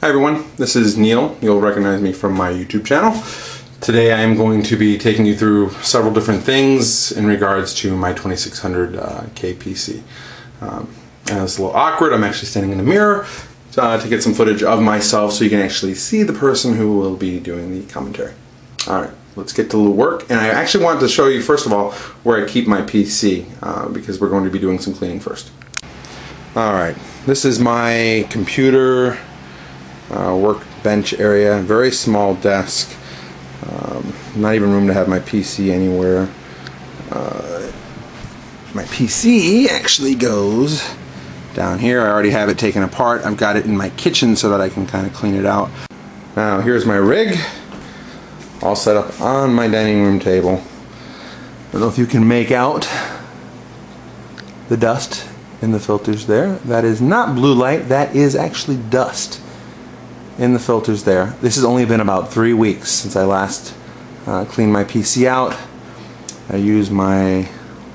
Hi everyone, this is Neil. You'll recognize me from my YouTube channel. Today I am going to be taking you through several different things in regards to my 2600K PC. And it's a little awkward. I'm actually standing in the mirror to get some footage of myself so you can actually see the person who will be doing the commentary. Alright, let's get to the work. And I actually wanted to show you first of all where I keep my PC because we're going to be doing some cleaning first. Alright, this is my computer workbench area, very small desk, not even room to have my PC anywhere. My PC actually goes down here. I already have it taken apart. I've got it in my kitchen so that I can kind of clean it out. Now here's my rig, all set up on my dining room table. I don't know if you can make out the dust in the filters there. That is not blue light, that is actually dust in the filters there. This has only been about 3 weeks since I last cleaned my PC out. I use my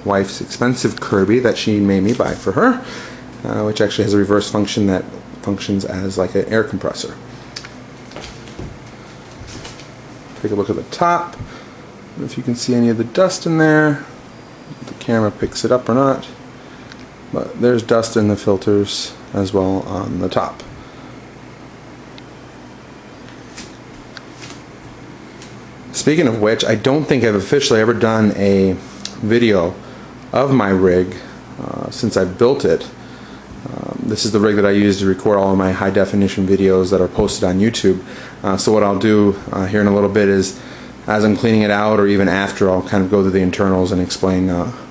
wife's expensive Kirby that she made me buy for her, which actually has a reverse function that functions as like an air compressor. Take a look at the top. I don't know if you can see any of the dust in there. If the camera picks it up or not. But there's dust in the filters as well on the top. Speaking of which, I don't think I've officially ever done a video of my rig since I've built it. This is the rig that I use to record all of my high definition videos that are posted on YouTube. So what I'll do here in a little bit is, as I'm cleaning it out or even after, I'll kind of go through the internals and explain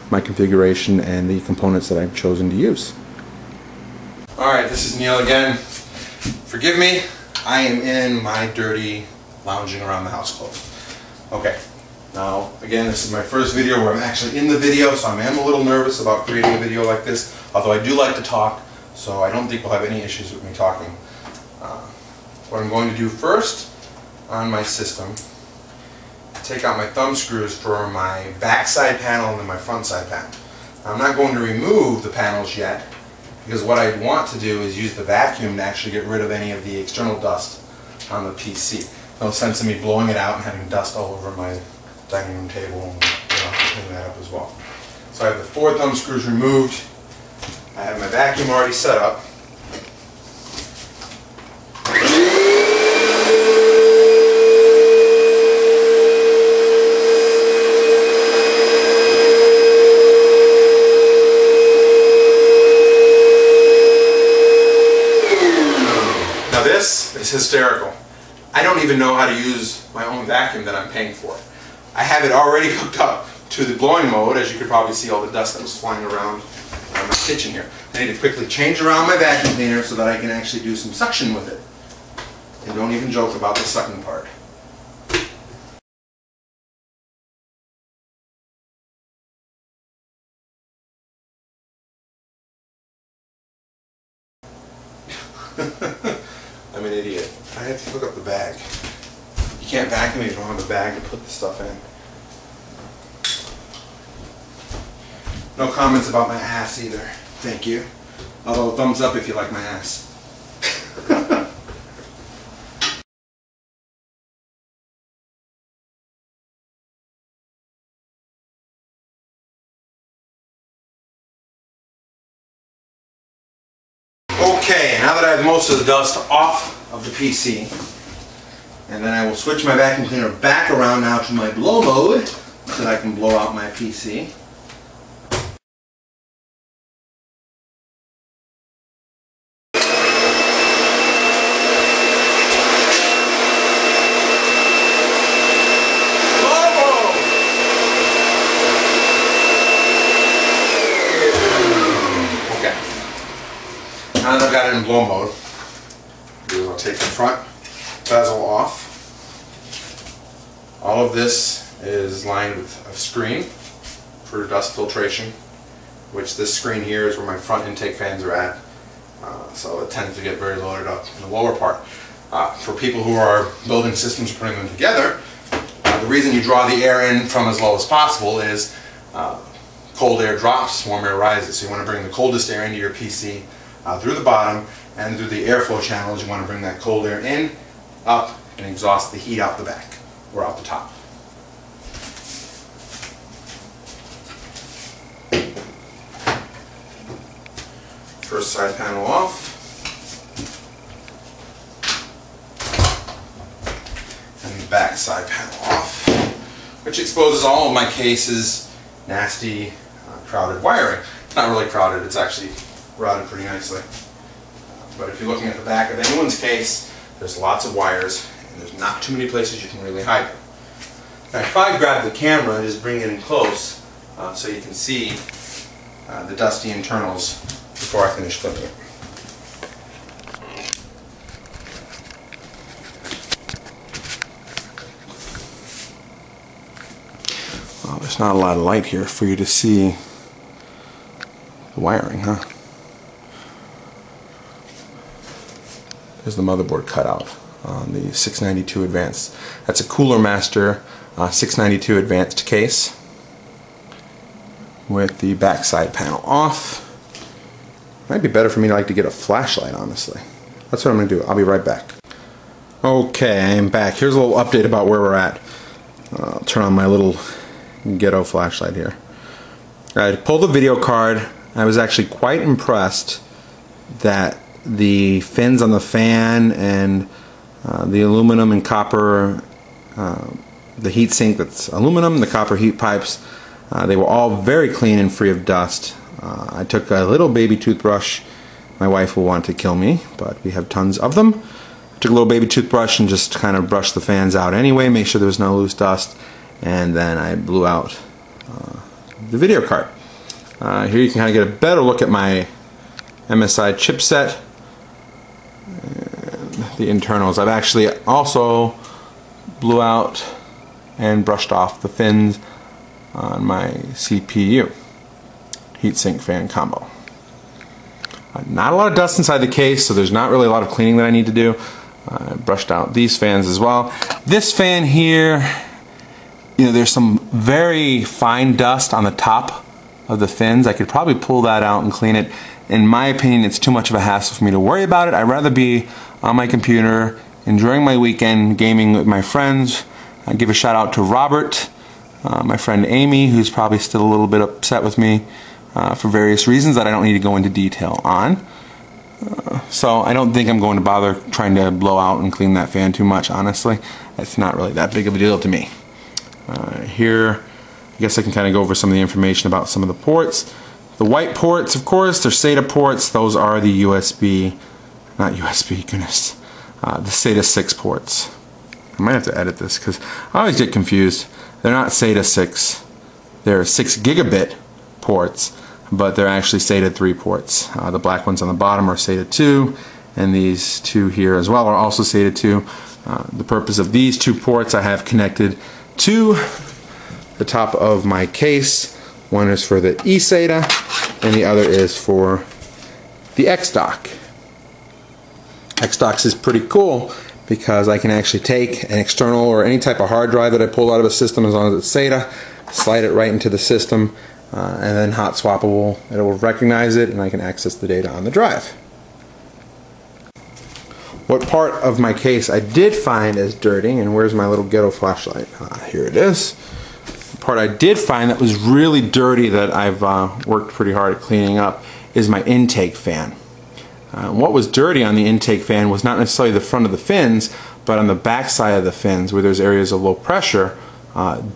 my configuration and the components that I've chosen to use. Alright, this is Neil again. Forgive me, I am in my dirty lounging around the house clothes. Okay, now again, this is my first video where I'm actually in the video, so I am a little nervous about creating a video like this, although I do like to talk, so I don't think we'll have any issues with me talking. What I'm going to do first on my system, take out my thumb screws for my back side panel and then my front side panel. I'm not going to remove the panels yet, because what I want to do is use the vacuum to actually get rid of any of the external dust on the PC. No sense in me blowing it out and having dust all over my dining room table, and I'll have to clean that up as well. So I have the 4 thumb screws removed. I have my vacuum already set up. Now this is hysterical. I don't even know how to use my own vacuum that I'm paying for. I have it already hooked up to the blowing mode, as you could probably see all the dust that was flying around my kitchen here. I need to quickly change around my vacuum cleaner so that I can actually do some suction with it. And don't even joke about the sucking part. I'm an idiot. I have to hook up the bag. You can't vacuum if you don't have a bag to put the stuff in. No comments about my ass either. Thank you. Although thumbs up if you like my ass. Okay, now that I have most of the dust off of the PC, and then I will switch my vacuum cleaner back around now to my blow mode so that I can blow out my PC. Now that I've got it in blow mode, I'll take the front bezel off. All of this is lined with a screen for dust filtration, which this screen here is where my front intake fans are at, so it tends to get very loaded up in the lower part. For people who are building systems or putting them together, the reason you draw the air in from as low as possible is cold air drops, warm air rises. So you want to bring the coldest air into your PC through the bottom And through the airflow channels, you want to bring that cold air in, up, and exhaust the heat out the back or out the top. First side panel off. And the back side panel off, which exposes all of my case's nasty, crowded wiring. It's not really crowded, it's actually routed pretty nicely. But if you're looking at the back of anyone's case, there's lots of wires, and there's not too many places you can really hide them. Now, if I grab the camera and just bring it in close, so you can see the dusty internals before I finish flipping it. Well, there's not a lot of light here for you to see the wiring, huh? There's the motherboard cutout on the 692 Advanced. That's a Cooler Master 692 Advanced case with the backside panel off. Might be better for me to get a flashlight, honestly. That's what I'm going to do. I'll be right back. Okay, I am back. Here's a little update about where we're at. I'll turn on my little ghetto flashlight here. I pulled the video card. I was actually quite impressed that the fins on the fan and the aluminum and copper, the heat sink that's aluminum, the copper heat pipes, they were all very clean and free of dust. I took a little baby toothbrush. My wife will want to kill me, but we have tons of them. I took a little baby toothbrush and just kind of brushed the fans out anyway, make sure there was no loose dust, and then I blew out the video card. Here you can kind of get a better look at my MSI chipset and the internals. I've actually also blew out and brushed off the fins on my CPU heatsink fan combo. Not a lot of dust inside the case, so there's not really a lot of cleaning that I need to do. I brushed out these fans as well. This fan here, there's some very fine dust on the top of the fins. I could probably pull that out and clean it. In my opinion, it's too much of a hassle for me to worry about it. I'd rather be on my computer, enjoying my weekend, gaming with my friends. I give a shout out to Robert, my friend Amy, who's probably still a little bit upset with me for various reasons that I don't need to go into detail on. So I don't think I'm going to bother trying to blow out and clean that fan too much, honestly. It's not really that big of a deal to me. Here, I guess I can kind of go over some of the information about some of the ports. The white ports, of course, they're SATA ports. Those are the the SATA 6 ports. I might have to edit this because I always get confused. They're not SATA 6. They're 6 gigabit ports, but they're actually SATA 3 ports. The black ones on the bottom are SATA 2, and these two here as well are also SATA 2. The purpose of these two ports I have connected to the top of my case. One is for the eSATA, and the other is for the Xdock. Xdock is pretty cool because I can actually take an external or any type of hard drive that I pull out of a system, as long as it's SATA, slide it right into the system, and then hot swappable. It will recognize it, and I can access the data on the drive. What part of my case I did find as dirty, and where's my little ghetto flashlight? Here it is. The part I did find that was really dirty that I've worked pretty hard at cleaning up is my intake fan. What was dirty on the intake fan was not necessarily the front of the fins, but on the back side of the fins, where there's areas of low pressure,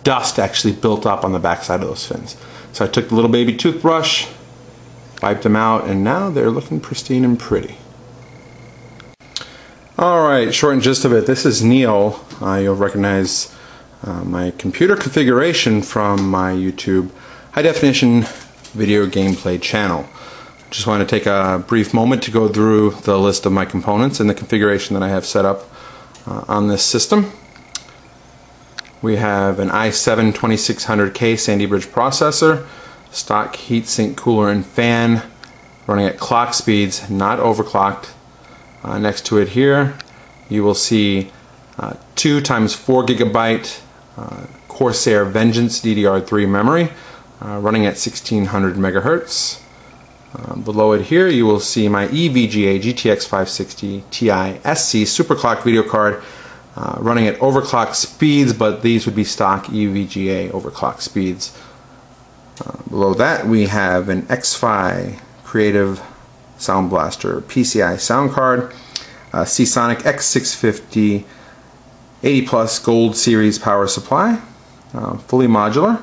dust actually built up on the back side of those fins. So I took the little baby toothbrush, wiped them out, and now they're looking pristine and pretty. Alright, short and gist of it, this is Neil. You'll recognize my computer configuration from my YouTube high definition video gameplay channel. Just want to take a brief moment to go through the list of my components and the configuration that I have set up on this system. We have an i7-2600K Sandy Bridge processor, stock heatsink, cooler, and fan running at clock speeds, not overclocked. Next to it here, you will see 2 times 4 gigabyte Corsair Vengeance DDR3 memory running at 1600 megahertz. Below it here you will see my EVGA GTX 560 Ti SC superclock video card running at overclock speeds, but these would be stock EVGA overclock speeds. Below that we have an Xfi Creative Sound Blaster PCI sound card, Seasonic X650 80 Plus Gold Series power supply, fully modular.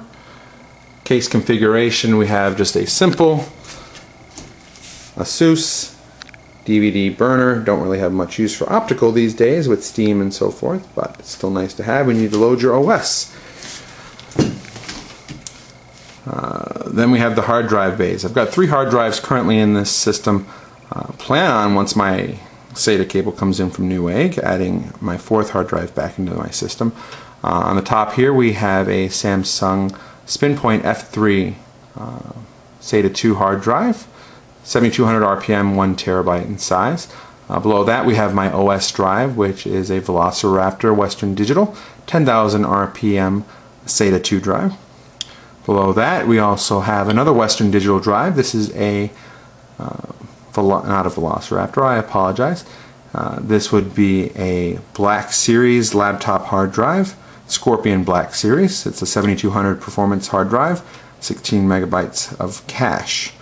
Case configuration, we have just a simple ASUS DVD burner. Don't really have much use for optical these days with Steam and so forth, but it's still nice to have when you need to load your OS. Then we have the hard drive bays. I've got 3 hard drives currently in this system. Plan on, once my SATA cable comes in from Newegg, adding my 4th hard drive back into my system. On the top here we have a Samsung SpinPoint F3 SATA 2 hard drive, 7200 RPM, 1 terabyte in size. Below that we have my OS drive, which is a Velociraptor Western Digital 10,000 RPM SATA 2 drive. Below that we also have another Western Digital drive. This is a not a Velociraptor, I apologize. This would be a Black Series laptop hard drive, Scorpion Black Series. It's a 7200 performance hard drive, 16 megabytes of cache.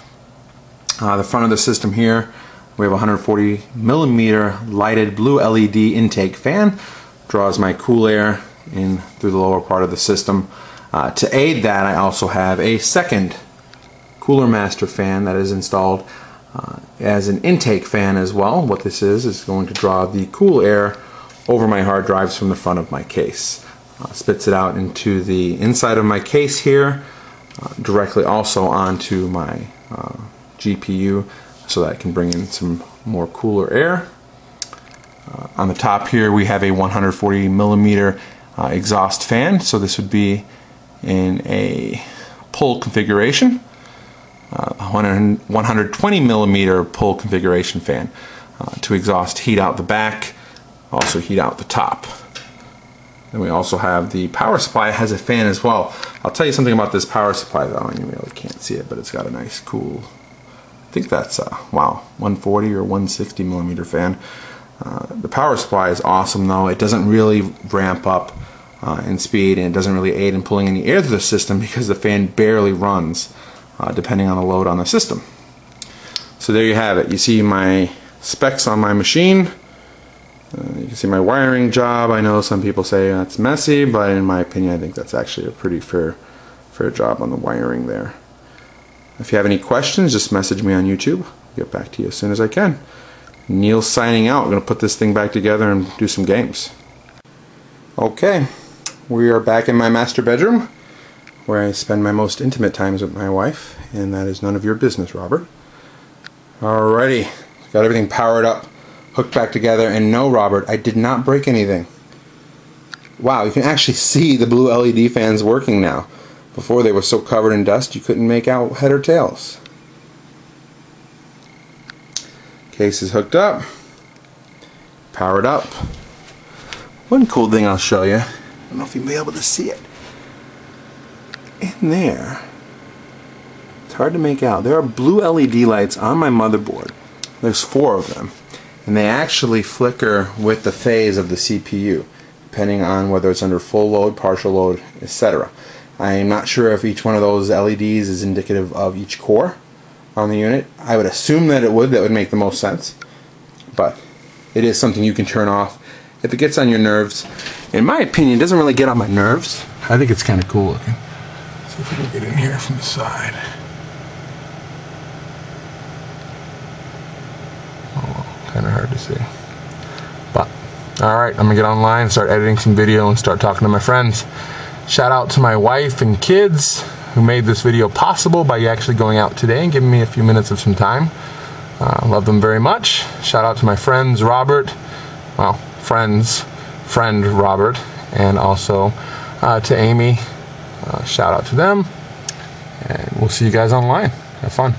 The front of the system here, we have a 140 millimeter lighted blue LED intake fan. Draws my cool air in through the lower part of the system. To aid that, I also have a second Cooler Master fan that is installed as an intake fan as well. What this is going to draw the cool air over my hard drives from the front of my case. Spits it out into the inside of my case here, directly also onto my GPU, so that I can bring in some more cooler air. On the top here we have a 140 millimeter exhaust fan, so this would be in a pull configuration. 120 millimeter pull configuration fan to exhaust heat out the back, also heat out the top. Then we also have the power supply. It has a fan as well. I'll tell you something about this power supply though, and you really can't see it, but it's got a nice cool, I think that's a, wow, 140 or 160 millimeter fan. The power supply is awesome though. It doesn't really ramp up in speed, and it doesn't really aid in pulling any air through the system because the fan barely runs depending on the load on the system. So there you have it. You see my specs on my machine. You can see my wiring job. I know some people say that's messy, but in my opinion I think that's actually a pretty fair job on the wiring there. If you have any questions, just message me on YouTube. I'll get back to you as soon as I can. Neil signing out. We're going to put this thing back together and do some games. Okay, we are back in my master bedroom where I spend my most intimate times with my wife, and that is none of your business, Robert. Alrighty, got everything powered up, hooked back together, and no, Robert, I did not break anything. Wow, you can actually see the blue LED fans working now. Before they were so covered in dust you couldn't make out head or tails. Case is hooked up, powered up. One cool thing I'll show you, I don't know if you'll be able to see it. In there, it's hard to make out. There are blue LED lights on my motherboard. There's 4 of them, and they actually flicker with the phase of the CPU, depending on whether it's under full load, partial load, etc. I'm not sure if each one of those LEDs is indicative of each core on the unit. I would assume that it would. That would make the most sense, but it is something you can turn off if it gets on your nerves. In my opinion, it doesn't really get on my nerves. I think it's kind of cool looking. See if we can get in here from the side. Oh, kind of hard to see. But, alright, I'm going to get online, start editing some video, and start talking to my friends. Shout out to my wife and kids who made this video possible by actually going out today and giving me a few minutes of some time. Love them very much. Shout out to my friends, Robert, well, friend Robert, and also to Amy. Shout out to them, and we'll see you guys online. Have fun.